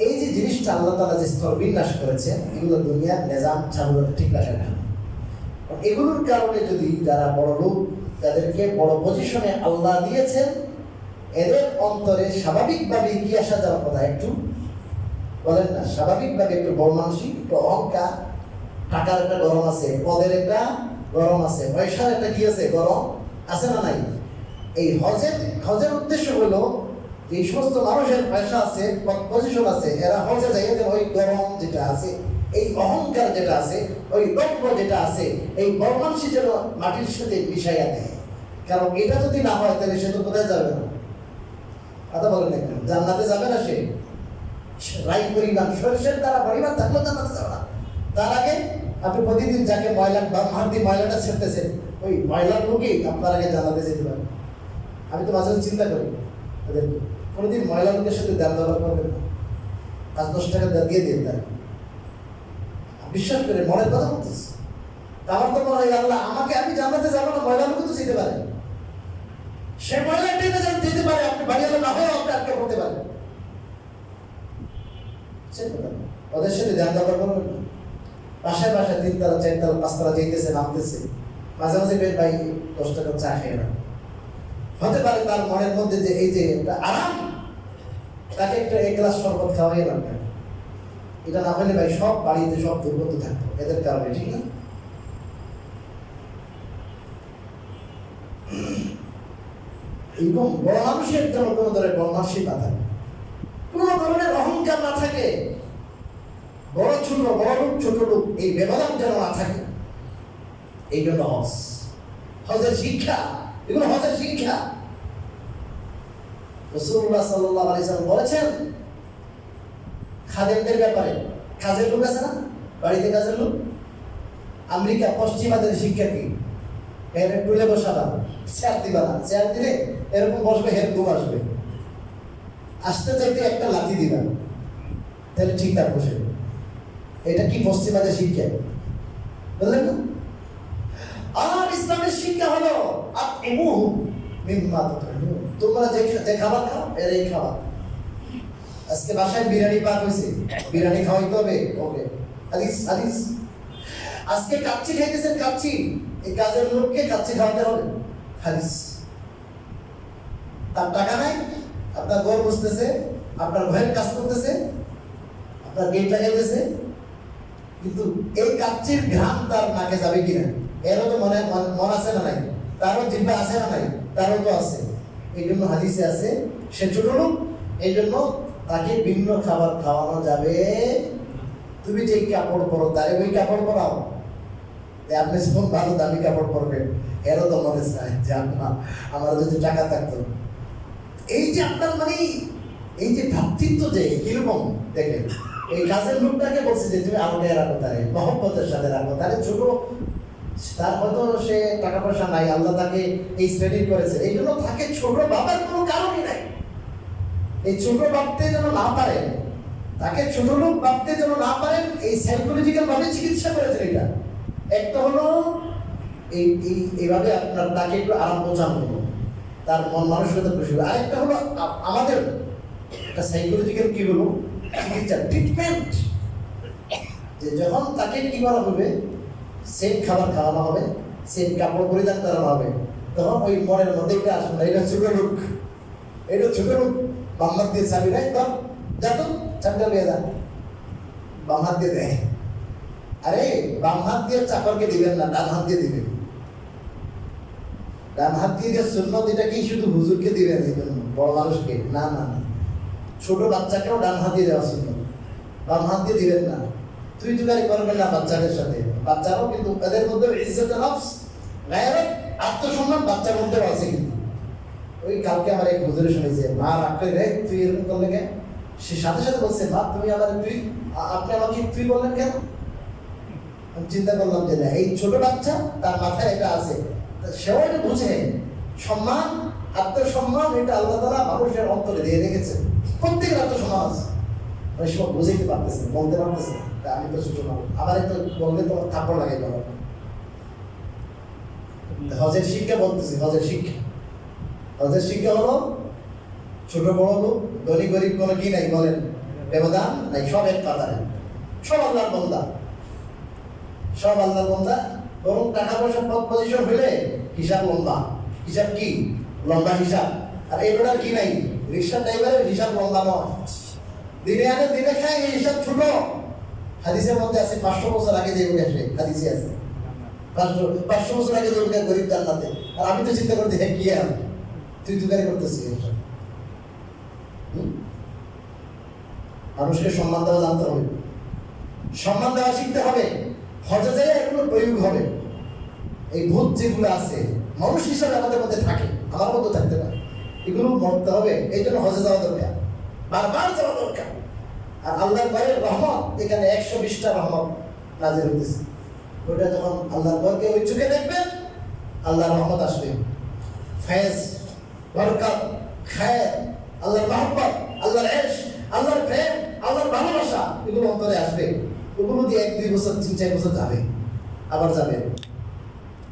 এই যে জিনিসটা আল্লাহ তাআলা যে স্তর বিন্যাস করেছে, এগুলো দুনিয়ার নিজাম চালুতে ঠিক রাখে না। এগুলোর কারণে যদি যারা বড় লোক, তাদেরকে বড় পজিশনে আল্লাহ দিয়েছেন, এদের অন্তরে স্বাভাবিকভাবে কি আসা যাওয়ার কথা? একটু বলেন না, স্বাভাবিকভাবে একটু বড় মানসিক, একটু অহংকার, টাকার একটা গরম আছে, পদের একটা গরম আছে, পয়সার একটা কি আছে, গরম আছে না নাই? এই হজের উদ্দেশ্য হলো এই সমস্ত মানুষের পয়সা আছে, পজিশন আছে, এরা হজে যায় যে ওই গরম যেটা আছে, এই অহংকার যেটা আছে, ওই দ্রব্য যেটা আছে, এই বর্মাংশী যেন মাটির সাথে মিশাইয়া দেয়। কারণ এটা যদি না হয় তাহলে সে তো কোথায় যাবে না? কথা বলেন না, জান্নাতে যাবে না সে। রাই পরিমাণ সরিষার দ্বারা পরিমাণ থাকলেও জান্নাতে যাবে না। তার আগে আপনি প্রতিদিন যাকে ময়লা বা হাত দিয়ে ময়লাটা ছেড়তেছেন, ওই ময়লার লোকই আপনার আগে জান্নাতে যেতে পারে। আমি তো মাঝে চিন্তা করি, কোনোদিন ময়লা লোকের সাথে দাম ব্যবহার করবেন না, 5-10 টাকা দিয়ে দিয়ে দেন। বিশ্বাস করে মনের কথা বলতেছি। আমার তো মনে হয় আল্লাহ আমাকে, আমি জান্নাতে যাবো না, ময়লা লোক তো যেতে পারে, সে ময়লা টেনে যেতে পারে, আপনি বাড়িওয়ালা না হয়েও আপনি আটকে পড়তে পারেন। ওদের সাথে দাম ব্যবহার করবেন না। বাসায় 3 তলা 4 তলা 5 তলা যেতেছে, নামতেছে, মাঝে মাঝে বের ভাই 10 টাকা চা খেয়ে না। হতে পারে তার মনের মধ্যে যে এই যে একটা আরাম, তাকে একটা 1 গ্লাস শরবত খাওয়াই লাগবে। এটা না হলে ভাই সব বাড়িতে সব দুর্গন্ধ থাকতো এদের কারণে, ঠিক না? এবং বড় মানুষের জন্য কোনো ধরনের বদমাশি না থাকে, কোনো ধরনের অহংকার না থাকে, বড় ছোট, বড় লোক ছোট লোক, এই ব্যবধান যেন না থাকে। এই জন্য হজের শিক্ষা, এগুলো হজের শিক্ষা। রাসূলুল্লাহ সাল্লাল্লাহু আলাইহি ওয়াসাল্লাম বলেছেন খাদেমদের ব্যাপারে, কাজের লোক আছে না, বাড়িতে কাজের লোক, আমেরিকা পশ্চিমাদের শিক্ষা কি? এর টুলে বসাবা, চেয়ার দিবা না, চেয়ার দিলে এরকম বসবে, হের ঘুম আসবে, আসতে চাইতে একটা লাথি দিবা, তাহলে ঠিকঠাক বসে। এটা কি পশ্চিমাদের শিক্ষা? বুঝলেন না? আর ইসলামের শিক্ষা হলো তোমরা যে খাবার খাও এর এই খাবার। আজকে বাসায় বিরিয়ানি পাক হয়েছে, বিরিয়ানি খাওয়াইতে হবে, ওকে হাদিস হাদিস। আজকে কাচ্চি খাইতেছেন, কাচ্চি, এই কাজের লোককে কাচ্চি খাওয়াতে হবে, হাদিস। তার টাকা নাই, আপনার ঘর বসতেছে, আপনার ঘরের কাজ করতেছে, আপনার গেট লাগাইতেছে, কিন্তু এই কাচ্চির ঘ্রাণ তার নাকে যাবে কিনা এরও তো মন আছে না নাই? তারও জিহ্বা আছে না নাই? তারও তো আছে। এই জন্য হাদিসে আছে সে ছোট লোক, এই জন্য তাকে ভিন্ন খাবার খাওয়ানো যাবে। তুমি যে কাপড় পরো তারে ওই কাপড় পরাও, আপনি যখন ভালো দামি কাপড় পরবেন, এরও তো মনে চায় যে আমার যদি টাকা থাকতো। এই যে আপনার মানে এই যে ভ্রাতৃত্ব যে কিরকম দেখেন, এই কাজের লোকটাকে বলছে যে তুমি আমাকে রাখো, তারে মহব্বতের সাথে রাখো, তারে ছোট, তার হয়তো সে টাকা পয়সা নাই, আল্লাহ তাকে এই শ্রেণী করেছে, এই জন্য তাকে ছোট ভাবার কোনো কারণই নাই। এই ছোট ভাবতে যেন না পারেন, তাকে ছোট লোক ভাবতে যেন না পারেন, এই সাইকোলজিক্যাল ভাবে চিকিৎসা করেছেন। এটা একটা হলো এইভাবে আপনার তাকে একটু আরাম বোঝানো হলো, তার মন মানসিকতা খুশি হলো। আরেকটা হলো আমাদের একটা সাইকোলজিক্যাল কি হলো চিকিৎসা, ট্রিটমেন্ট, যে যখন তাকে কি করা হবে, সেম খাবার খাওয়ানো হবে, সেম কাপড় পরিধান করানো হবে, তখন ওই মনের মধ্যে এটা আসবে না, এটা ছোট লোক, এটা ছোট লোক, বাম হাত দিয়ে চাবি নেয়, তখন যাতো চাবিটা নিয়ে যান, বাম হাত দিয়ে দেয়। আরে বাম হাত দিয়ে চাকরকে দিবেন না, ডান হাত দিয়ে দিবেন। ডান হাত দিয়ে যে সুন্নত, এটা কি শুধু হুজুরকে দিবেন এই জন্য, বড় মানুষকে না, না না, ছোট বাচ্চাকেও ডান হাত দিয়ে দেওয়া সুন্নত, বাম হাত দিয়ে দিবেন না। তুই তুকারি করবেন না বাচ্চাদের সাথে, বাচ্চারাও কিন্তু এদের মধ্যে ইজ্জতে নফস, গায়রত, আত্মসম্মান বাচ্চার মধ্যেও আছে। কিন্তু ওই কালকে আমার এক হুজুরে শুনেছে, মা রাগ করে রে তুই এরকম করলে কে, সে সাথে সাথে বলছে, মা তুমি আমার আপনি আমাকে তুই বললেন কেন? আমি চিন্তা করলাম যে না, এই ছোট বাচ্চা তার মাথায় এটা আছে, সেও এটা বুঝে। সম্মান, আত্মসম্মান, এটা আল্লাহ তাআলা মানুষের অন্তরে দিয়ে রেখেছে। প্রত্যেকের আত্মসম্মান আছে, অনেক সময় বুঝাইতে পারতেছে না, বলতে পারতেছে না, আমি তো ছোট মানুষ, আবার তো বললে তো থাপ্পড় লাগাই পাবো। হজের শিক্ষা বলতেছি, হজের শিক্ষা হলো ছোট বড় লোক, ধনী গরিব কোনো কি নাই বলেন, ব্যবধান নাই, সব এক কাতারে, সব আল্লাহর বান্দা, সব আল্লাহর বান্দা। বরং টাকা পয়সা পদ পজিশন হইলে হিসাব লম্বা, হিসাব কি লম্বা হিসাব। আর এগুলোর কি নাই, রিক্সা ড্রাইভারের হিসাব লম্বা নয়, দিনে আনে দিনে খায়, এই হিসাব ছোট। হাদিসের মধ্যে আছে 500 বছর আগে যে উঠে আসে, হাদিসে আছে 500 বছর আগে যে উঠে গরিব জান্নাতে। আর আমি তো চিন্তা করতে, হ্যাঁ কি আর তুই দোকানে করতেছিস। মানুষকে সম্মান দেওয়া জানতে হবে, সম্মান দেওয়া শিখতে হবে। হজে যায় এগুলো প্রয়োগ হবে। এই ভূত যেগুলো আছে মানুষ হিসাবে আমাদের মধ্যে থাকে, আমার মধ্যে থাকতে পারে, এগুলো মরতে হবে। এই জন্য হজে যাওয়া দরকার, বারবার যাওয়া দরকার। আর আল্লাহর ঘরের রহমত, এখানে 120টা রহমত নাজিল হইতেছে। ওইটা যখন আল্লাহর ঘরকে ওই চোখে দেখবেন, আল্লাহর রহমত আসবে, ফয়েজ, বরকত, খায়ের, আল্লাহর মহব্বত, আল্লাহর ইশক, আল্লাহর প্রেম, আল্লাহর ভালোবাসা, এগুলো অন্তরে আসবে। ওগুলো দিয়ে 1-2 বছর 3-4 বছর যাবে, আবার যাবে।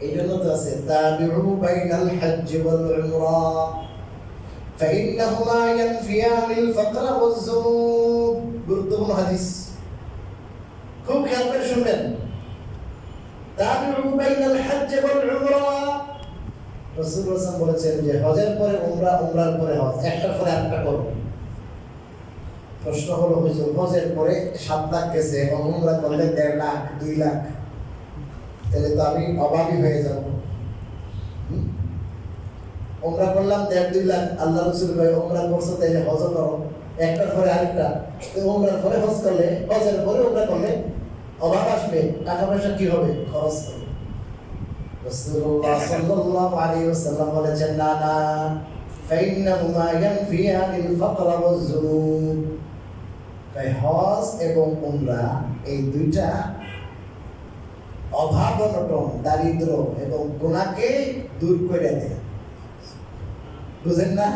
এই জন্য তো আছে তাবিউ বাইনাল হজ্জ ওয়াল উমরা ফাইন্নাহুমা ইয়ানফিয়ানিল ফাকর ওয়াজ যুনুব। গুরুত্বপূর্ণ হাদিস, খুব খেয়াল করে শুনবেন। তাবিউ বাইনাল হজ্জ ওয়াল উমরা, রাসূলুল্লাহ সাল্লাল্লাহু আলাইহি ওয়াসাল্লাম বলেছেন যে হজের পরে উমরা, উমরার পরে হজ, একটার পরে আরেকটা করো। প্রশ্ন হলো, হুজুর হজের পরে 7 লাখ গেছে এবং উমরা করলে 1.5 লাখ 2 লাখ, তাহলে তো আমি অভাবী হয়ে যাব। উমরা করলাম 1.5-2 লাখ, আল্লাহ রাসূল ভাই উমরা করছো তাহলে হজ করো, একটার পরে আরেকটা। উমরার পরে হজ করলে, হজের পরে উমরা করলে অভাব আসবে, টাকা পয়সা কি হবে, খরচ হবে। রাসূলুল্লাহ সাল্লাল্লাহু আলাইহি ওয়াসাল্লাম বলেছেন, না না, ফাইন্নাহুমা ইয়ানফিয়ানিল ফাকর ওয়াজ যুনুব। তাই হজ এবং উমরা এই দুইটা অভাব অনটন, দারিদ্র এবং গুনাহকে দূর করে দেয়। বুঝেন না?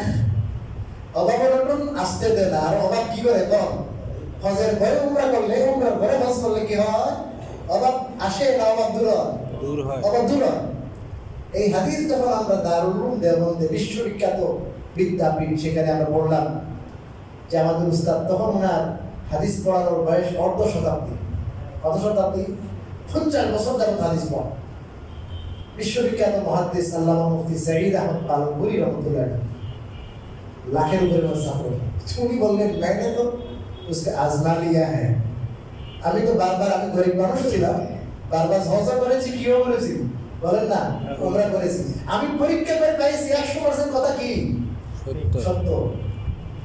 অভাব অনটন আসতে দেয় না। আর অভাব কি করে কম? হজের পরে উমরা করলে, উমরার পরে হজ করলে কি হয়? অভাব আসে না, অভাব দূর হয়, অভাব দূর হয়। এই হাদিস যখন আমরা দারুল উলুম দেওবন্দে, বিশ্ববিখ্যাত বিদ্যাপীঠ, সেখানে আমরা পড়লাম যে আমাদের উস্তাদ তখন ওনার হাদিস পড়ানোর বয়স অর্ধ শতাব্দী। কত শতাব্দী? 50 বছর যাবত হাদিস পড়া। বিশ্ববিখ্যাত মুহাদ্দিস আল্লামা মুফতি সাঈদ আহমদ পালনপুরি রহমতুল্লাহ আলাইহি, লাখের উপরে ছাত্র। উনি বললেন, मैंने तो उसका आजमा लिया है। আমি তো বারবার, আমি গরিব মানুষ ছিলাম, বারবার হজ করেছি, কিও করেছি বলেন না, উমরা করেছি। আমি পরীক্ষা করে পাইছি 100% কথা কি সত্য।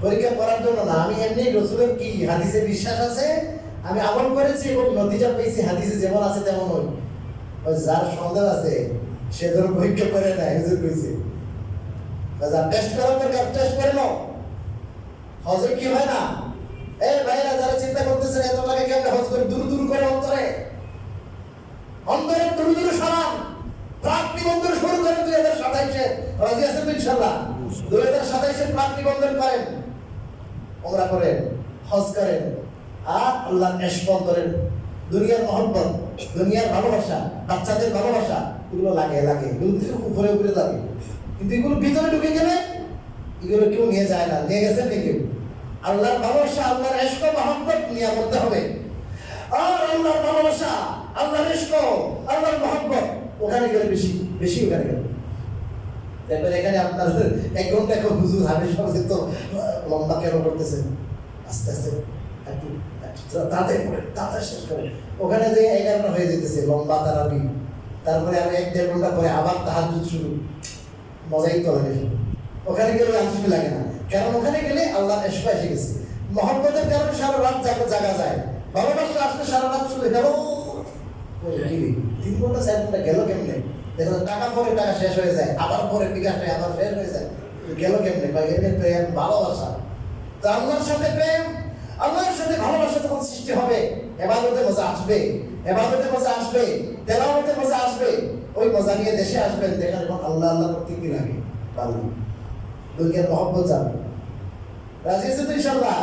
পরীক্ষা করার জন্য না, আমি এমনি রাসূলের কি হাদিসে বিশ্বাস আছে, আমি আমল করেছি এবং নতিজা পেয়েছি হাদিসে যেমন আছে তেমন। ওই যার সন্দেহ আছে সে ধরো পরীক্ষা করে না, হুজুর কইছে যার টেস্ট করার দরকার টেস্ট করে নাও। হজে কি হয় না, এই ভাইরা যারা চিন্তা করতেছেন এত টাকা কেমনে হজ করে, দূর দূর করে অন্তরে, অন্তরে দূর দূর সরান। প্রাক নিবন্ধন শুরু করেন 2027-এ, রাজি আছেন ইনশাআল্লাহ? 2027-এ প্রাক নিবন্ধন করেন, ওমরা করেন, হজ করেন, আর আল্লাহর ইশক করেন। দুনিয়ার মহব্বত, দুনিয়ার ভালোবাসা, বাচ্চাদের ভালোবাসা, এগুলো লাগে, এগুলো উপরে উপরে লাগে, কিন্তু এগুলো ভিতরে ঢুকে গেলে এগুলো কেউ নিয়ে যায় না। নিয়ে গেছেন কেউ? আল্লাহর ভালোবাসা, আল্লাহর ইশক মহব্বত নিয়ে করতে হবে। আর আল্লাহর ভালোবাসা, আল্লাহর ইশক, আল্লাহর মহব্বত ওখানে গেলে বেশি বেশি ওখানে গেলে দেখবেন। এখানে আপনার 1 ঘন্টা এখন হুজুর হাবিব সবাই তো লম্বা কেন করতেছেন, আস্তে আস্তে একটু তাড়াতাড়ি শেষ করে। ওখানে যে 11টা হয়ে যেতেছে লম্বা তারাবি, তারপরে আমি 1-1.5 ঘন্টা পরে আবার তাহাজ্জুদ শুরু, মজাই তো লাগে। ওখানে গেলে আনন্দ লাগে না, কারণ ওখানে গেলে আল্লাহর ইশক এসে গেছে। মহব্বতের কারণে সারা রাত জাগা যায়, ভালোবাসা আসলে সারা রাত শুধু গেল 3 ঘন্টা 4 ঘন্টা গেল কেমনে? দেখো টাকা পরে টাকা শেষ হয়ে যায়, আবার পরে বিকাশ হয়, আবার শেষ হয়ে যায়, গেল কেমনে? বা এর ভালোবাসা তো আল্লাহর সাথে প্রেম, আল্লাহর সাথে ভালোবাসা যখন সৃষ্টি হবে, ইবাদতে মজা আসবে, ইবাদতে মজা আসবে, তেলাওয়াতে মজা আসবে। ওই মজা নিয়ে দেশে আসবেন, দেখেন এখন আল্লাহ আল্লাহ করতে কি লাগে, ভালো দুনিয়ার মহব্বত যাবে। রাজি আছে তো ইনশাআল্লাহ?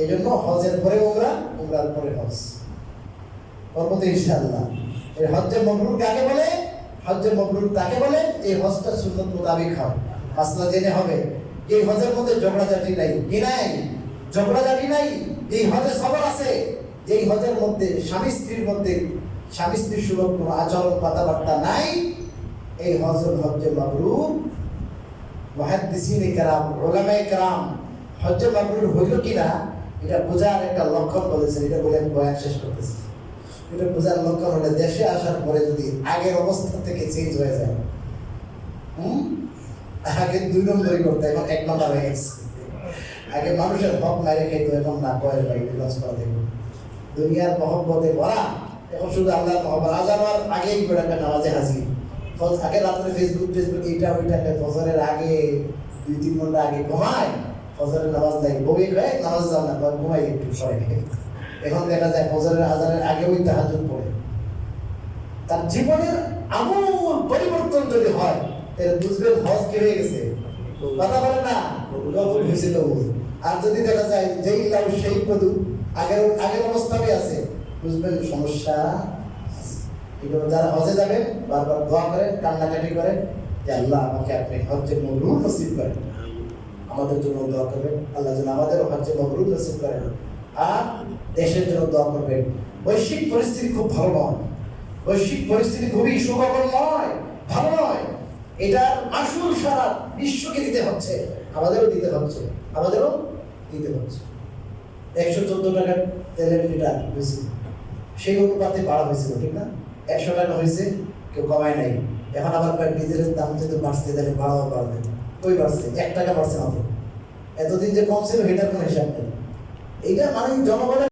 এই জন্য হজের পরে উমরা, উমরার পরে হজ করবো তো ইনশাআল্লাহ। এই হজ্জে মবরুর কাকে বলে? হজ্জে মবরুর তাকে বলে এই হজটা সুন্নত মোতাবেক হয়। মাসলা জেনে হবে, এই হজের মধ্যে ঝগড়াঝাটি নাই, কি নাই? ঝগড়াঝাটি নাই। এই হজে সবর আছে, যেই হজের মধ্যে স্বামী স্ত্রীর মধ্যে স্বামী স্ত্রীর সুলভ কোনো আচরণ কথাবার্তা নাই, এই হজের হজ্জে মবরুর। মুহাদ্দিসিনে কেরাম, উলামায়ে কেরাম হজ্জে মবরুর হইল কিনা এটা বোঝার একটা লক্ষণ বলেছেন। এটা বলে আমি বয়ান শেষ করতেছি। এটা বোঝার লক্ষণ হলে দেশে আসার পরে যদি আগের অবস্থা থেকে চেঞ্জ হয়ে যায়, আগে 2 নম্বরই করতে, এখন 1 নম্বর হয়ে গেছে। আগে মানুষের হক মাইরে খাইতো, এখন না কয়ের বাইরে লস করা দেখো। দুনিয়ার মহব্বতে ভরা, এখন শুধু আল্লাহর মহব্বত। আজান হওয়ার আগেই করে একটা নামাজে হাজির। আগে রাত্রে ফেসবুক এইটা ওইটাকে ফজরের আগে 2-3 ঘন্টা আগে ঘুমায়, ফজরের নামাজ নাই, বউয়ে খায় নামাজ যাও না, ঘুমাই একটু পরে। এখন দেখা যায় ফজরের আজানের আগে ওই তাহাজ্জুদ পড়ে। তার জীবনের আমূল পরিবর্তন যদি হয়, তাহলে বুঝবেন হজ কি হয়ে গেছে। কথা বলে না, গফুর হয়েছিল। আর যদি দেখা যায় যেই লাউ সেই কদু, আগের অবস্থায় আছে, বুঝবেন সমস্যা আছে। এগুলো যারা হজে যাবেন বারবার দোয়া করেন, কান্নাকাটি করেন যে আল্লাহ আমাকে আপনি হজ্জে মবরুর নসিব করেন। আমাদের জন্য দোয়া করবেন, আল্লাহ যেন আমাদেরও হজ্জে মবরুর নসিব করেন। আর দেশের জন্য দোয়া করবেন। বৈশ্বিক পরিস্থিতি খুব ভালো নয়, বৈশ্বিক পরিস্থিতি খুবই সুখকর নয়, ভালো নয়। এটার আসল সারা বিশ্বকে দিতে হচ্ছে, আমাদেরও দিতে হচ্ছে, আমাদেরও দিতে হচ্ছে। 114 টাকার তেলের লিটার হয়েছিল, সেই অনুপাতে বাড়া হয়েছিল, ঠিক না? 100 টাকা হয়েছে, কেউ কমায় নাই। এখন আবার ডিজেলের দাম যেহেতু বাড়ছে, তাহলে বাড়াও বাড়বে। ওই বাড়ছে, 1 টাকা বাড়ছে মাত্র। এতদিন যে কম ছিল সেটার কোনো হিসাব নেই। এইটা মানে জনগণের